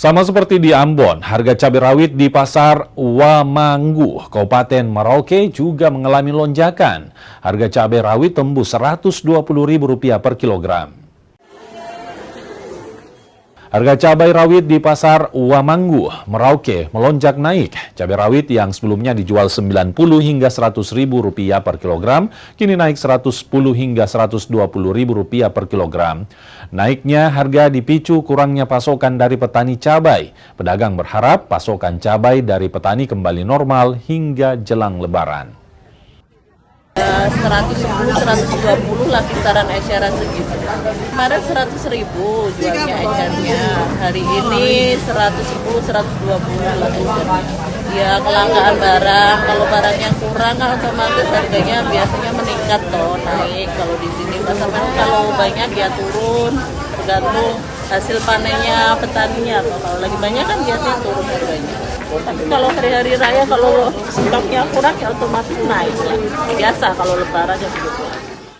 Sama seperti di Ambon, harga cabai rawit di pasar Wamanggu, Kabupaten Merauke juga mengalami lonjakan. Harga cabai rawit tembus Rp120.000 per kilogram. Harga cabai rawit di pasar Wamanggu, Merauke melonjak naik. Cabai rawit yang sebelumnya dijual Rp90 hingga Rp100.000 per kilogram, kini naik Rp110 hingga Rp120.000 per kilogram. Naiknya harga dipicu kurangnya pasokan dari petani cabai. Pedagang berharap pasokan cabai dari petani kembali normal hingga jelang Lebaran. 110, 120 lah kisaran eceran segitu. Kemarin 100.000 jualnya ecernya. Hari ini 110, 120 lah ecernya. Ya kelangkaan barang, kalau barangnya kurang kan otomatis harganya biasanya meningkat toh, naik. Kalau di sini pasaran kalau banyak ya turun, tergantung hasil panennya petaninya, atau kalau lagi banyak kan biasanya turun harganya. Tapi kalau hari-hari raya kalau stoknya kurang ya otomatis naik lah. Biasa kalau lebaran ya begitu.